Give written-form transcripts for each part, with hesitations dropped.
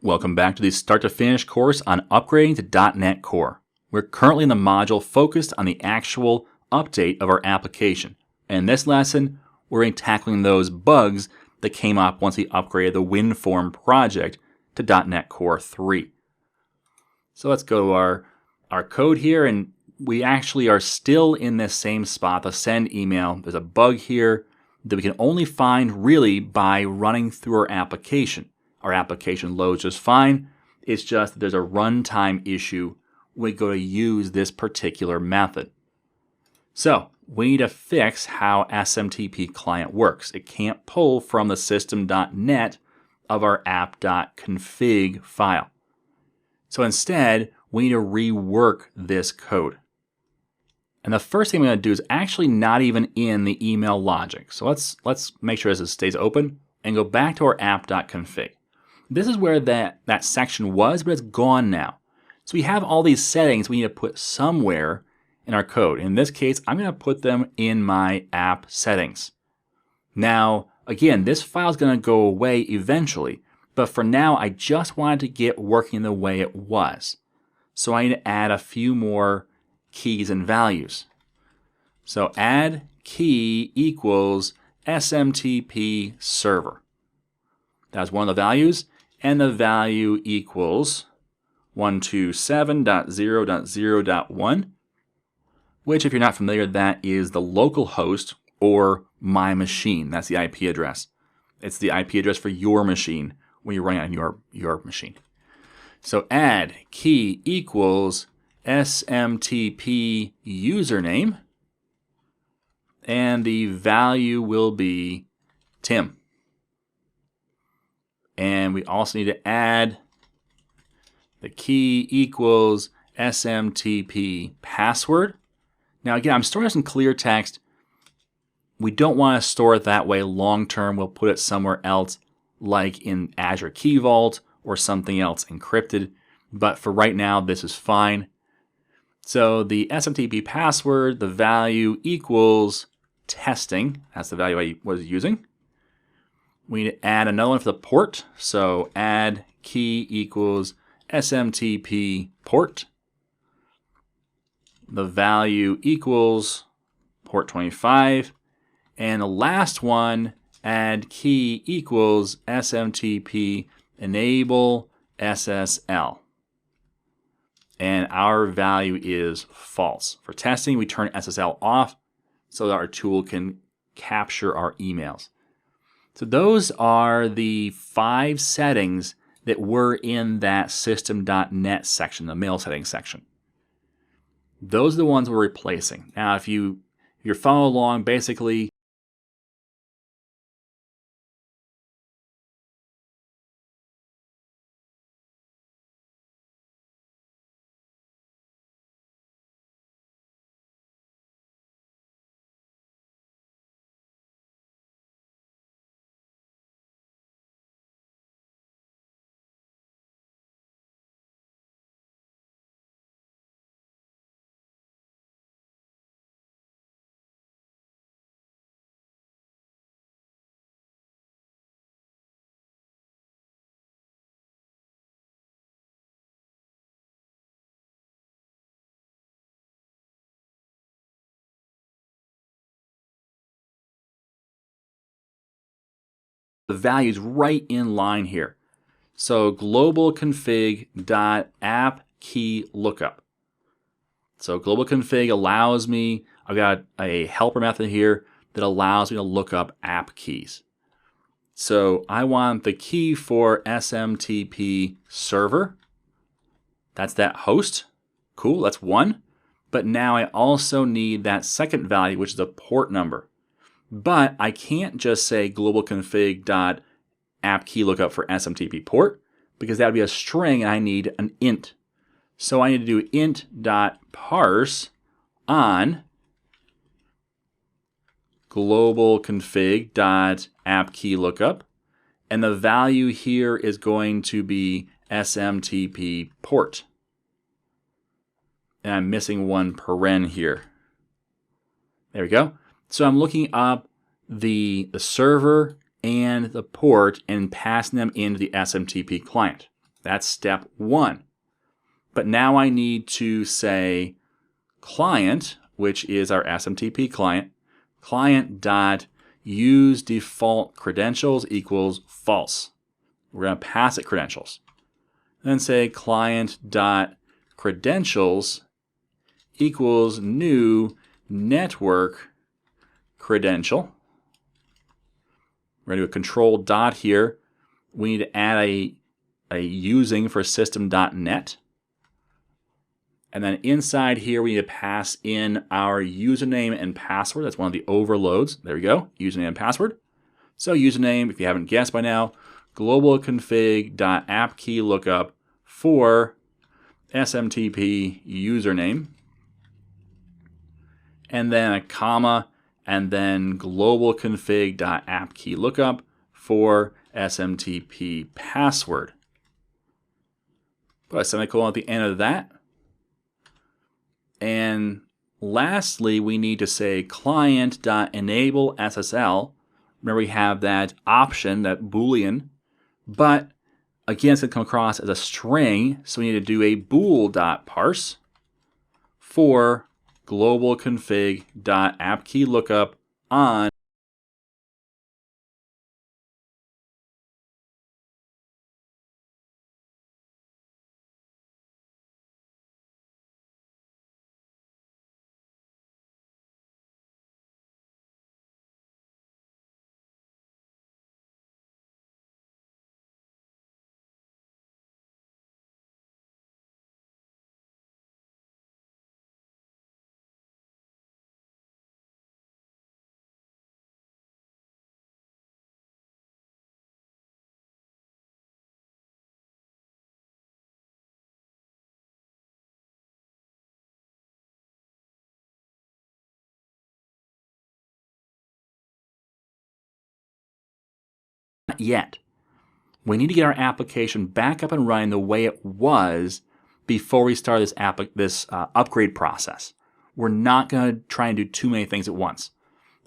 Welcome back to the Start to Finish course on upgrading to .NET Core. We're currently in the module focused on the actual update of our application. And in this lesson, we're going to be tackling those bugs that came up once we upgraded the WinForm project to .NET Core 3. So let's go to our code here, and we actually are still in this same spot, the send email. There's a bug here that we can only find really by running through our application. Our application loads just fine. It's just that there's a runtime issue when we go to use this particular method. So we need to fix how SMTP client works. It can't pull from the system.net of our app.config file. So instead, we need to rework this code. And the first thing I'm going to do is actually not even in the email logic. So let's make sure this stays open and go back to our app.config. This is where that section was, but it's gone now. So we have all these settings we need to put somewhere in our code. In this case, I'm going to put them in my app settings. Now, again, this file is going to go away eventually, but for now, I just wanted to get working the way it was. So I need to add a few more keys and values. So add key equals SMTP server. That's one of the values, and the value equals 127.0.0.1, which, if you're not familiar, that is the local host or my machine. That's the IP address. It's the IP address for your machine when you're running on your machine. So add key equals SMTP username, and the value will be Tim. And we also need to add the key equals SMTP password. Now again, I'm storing this in clear text. We don't want to store it that way long term. We'll put it somewhere else, like in Azure Key Vault or something else encrypted. But for right now, this is fine. So the SMTP password, the value equals testing. That's the value I was using. We need to add another one for the port. So add key equals SMTP port. The value equals port 25. And the last one, add key equals SMTP enable SSL. And our value is false. For testing, we turn SSL off so that our tool can capture our emails. So those are the 5 settings that were in that system.net section, the mail settings section. Those are the ones we're replacing. Now, if you're following along, basically, the value's right in line here. So global config.app key lookup. So global config allows me, I've got a helper method here that allows me to look up app keys. So I want the key for SMTP server. That's that host. Cool, that's one. But now I also need that second value, which is a port number. But I can't just say global config.app key lookup for SMTP port, because that would be a string and I need an int. So I need to do int.parse on global config.app key lookup, and the value here is going to be SMTP port. And I'm missing one paren here. There we go. So I'm looking up the server and the port and passing them into the SMTP client. That's step 1. But now I need to say client, which is our SMTP client, client.use default credentials equals false. We're going to pass it credentials. Then say client.credentials equals new network credential. We're going to do a control dot here. We need to add a using for system.net. And then inside here, we need to pass in our username and password. That's one of the overloads. There we go, username and password. So username, if you haven't guessed by now, global config.appKeyLookup for SMTP username. And then a comma, and then global config.appKeyLookup for SMTP password. Put a semicolon at the end of that. And lastly, we need to say client.enable SSL. Remember, we have that option, that Boolean, but again, it's going to come across as a string, so we need to do a bool.parse for global config.appKeyLookup on not yet. We need to get our application back up and running the way it was before we start this upgrade process. We're not going to try and do too many things at once.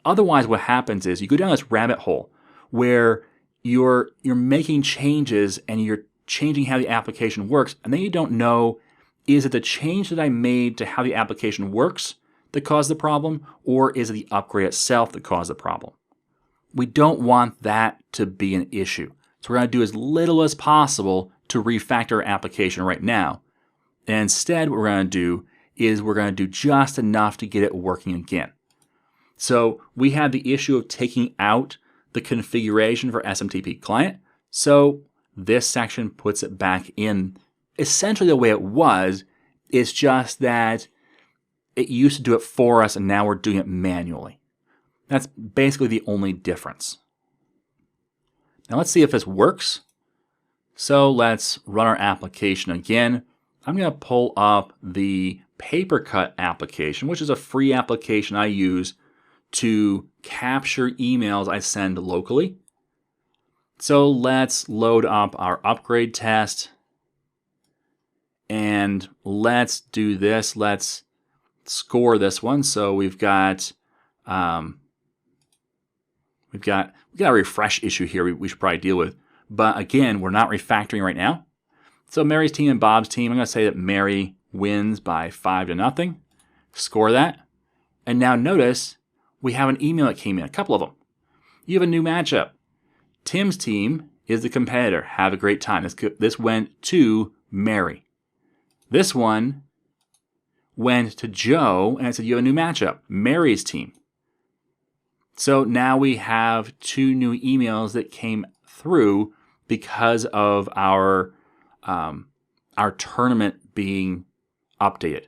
Otherwise, what happens is you go down this rabbit hole where you're making changes and you're changing how the application works, and then you don't know, is it the change that I made to how the application works that caused the problem, or is it the upgrade itself that caused the problem? We don't want that to be an issue. So we're going to do as little as possible to refactor our application right now. And instead, what we're going to do is we're going to do just enough to get it working again. So we have the issue of taking out the configuration for SMTP client. So this section puts it back in essentially the way it was. It's just that it used to do it for us and now we're doing it manually. That's basically the only difference. Now let's see if this works. So let's run our application again. I'm going to pull up the Papercut application, which is a free application I use to capture emails I send locally. So let's load up our upgrade test. And let's do this. Let's score this one. So we've got a refresh issue here we should probably deal with. But again, we're not refactoring right now. So Mary's team and Bob's team, I'm going to say that Mary wins by 5-0. Score that. And now notice we have an email that came in, a couple of them. You have a new matchup. Tim's team is the competitor. Have a great time. This went to Mary. This one went to Joe, and it said you have a new matchup, Mary's team. So now we have 2 new emails that came through because of our tournament being updated.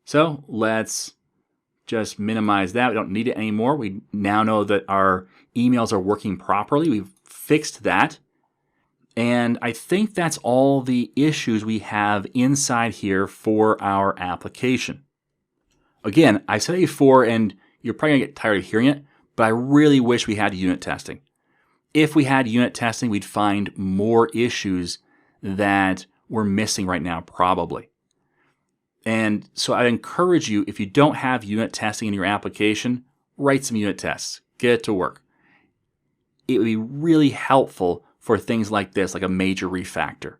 So let's just minimize that. We don't need it anymore. We now know that our emails are working properly. We've fixed that. And I think that's all the issues we have inside here for our application. Again, I said it before, and you're probably going to get tired of hearing it, but I really wish we had unit testing. If we had unit testing, we'd find more issues that we're missing right now, probably. And so I encourage you, if you don't have unit testing in your application, write some unit tests. Get it to work. It would be really helpful for things like this, like a major refactor.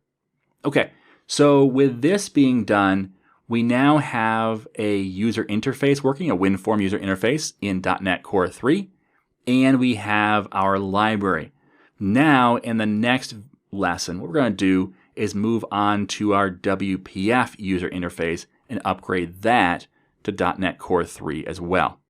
Okay, so with this being done, we now have a user interface working, a WinForm user interface in .NET Core 3, and we have our library. Now, in the next lesson, what we're going to do is move on to our WPF user interface and upgrade that to .NET Core 3 as well.